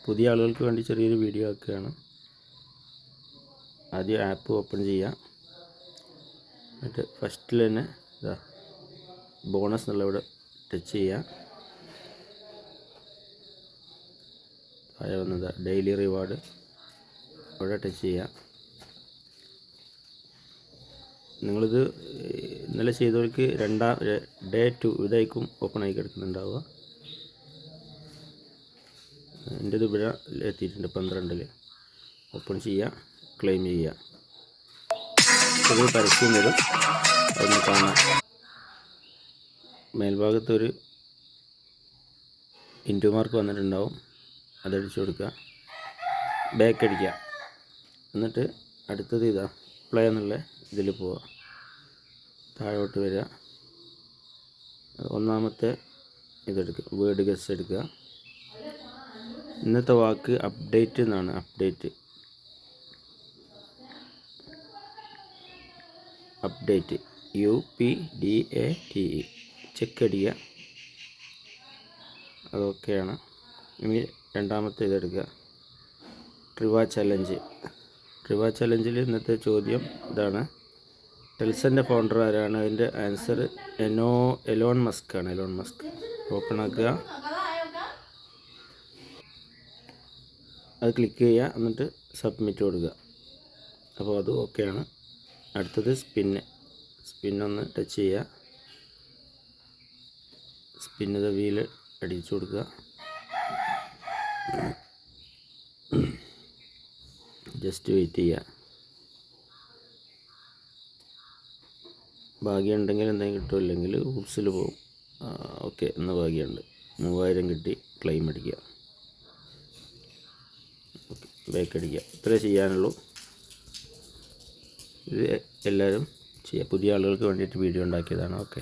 പുതിയ ആളുകൾക്ക് വേണ്ടി ചെറിയൊരു വീഡിയോ ആക്കുകയാണ്. ആദ്യം ആപ്പ് ഓപ്പൺ ചെയ്യാം. എന്നിട്ട് ഫസ്റ്റിൽ തന്നെ ഇതാ ബോണസ് എന്നുള്ള ഇവിടെ ടച്ച് ചെയ്യുക. താഴെ വന്നതാ ഡെയിലി റിവാർഡ് ഇവിടെ ടച്ച് ചെയ്യുക. നിങ്ങളിത് ഇന്നലെ ചെയ്തവർക്ക് ഡേ 2 ഇതായിരിക്കും ഓപ്പൺ ആയി കിടക്കുന്നുണ്ടാവുക. എൻ്റെ ഇത് ഇവിടെ എത്തിയിട്ടുണ്ട് 12-ൽ. ഓപ്പൺ ചെയ്യുക, ക്ലെയിം ചെയ്യുക. ഇത് പരസ്യം വരും, അതൊന്ന് കാണാം. മേൽഭാഗത്തൊരു ഇൻറ്റു മാർക്ക് വന്നിട്ടുണ്ടാവും, അതടിച്ചു കൊടുക്കുക, ബാക്ക് അടിക്കുക. എന്നിട്ട് അടുത്തത് ഇതാ പ്ലേ എന്നുള്ള ഇതിൽ പോവുക, താഴോട്ട് വരിക. ഒന്നാമത്തെ ഇതെടുക്കുക, വേർഡ് ഗസ് എടുക്കുക. ഇന്നത്തെ വാക്ക് അപ്ഡേറ്റ് എന്നാണ്. അപ്ഡേറ്റ് UPDATE ചെക്ക് അടിക്കുക. അതൊക്കെയാണ്. ഇനി രണ്ടാമത്തെ ഇതെടുക്കുക, ട്രിവാ ചലഞ്ചിൽ ഇന്നത്തെ ചോദ്യം ഇതാണ്: ടെൽസൻ്റെ ഫൗണ്ടർ ആരാണ്? അതിൻ്റെ ആൻസർ എലോൺ മസ്ക് ആണ്. Elon Musk. ഓപ്പൺ ആക്കുക, അത് ക്ലിക്ക് ചെയ്യുക, എന്നിട്ട് സബ്മിറ്റ് കൊടുക്കുക. അപ്പോൾ അത് ഓക്കെയാണ്. അടുത്തത് സ്പിന്നൊന്ന് ടച്ച് ചെയ്യുക. സ്പിന്ന് വീൽ അടിച്ചു കൊടുക്കുക. ജസ്റ്റ് വെയിറ്റ് ചെയ്യുക. ഭാഗ്യമുണ്ടെങ്കിൽ എന്തെങ്കിലും കിട്ടും, ഇല്ലെങ്കിൽ ഹൂപ്സിൽ പോകും. ഓക്കെ, ഇന്ന് ഭാഗ്യമുണ്ട്. 3000 കിട്ടി. ക്ലെയിം അടിക്കുക, ഓക്കെ, ബാക്ക് അടിക്കുക. ഇത്രേ ചെയ്യാനുള്ളൂ. ഇത് എല്ലാവരും ചെയ്യുക. പുതിയ ആളുകൾക്ക് വേണ്ടിയിട്ട് വീഡിയോ ഉണ്ടാക്കിയതാണ്. ഓക്കെ.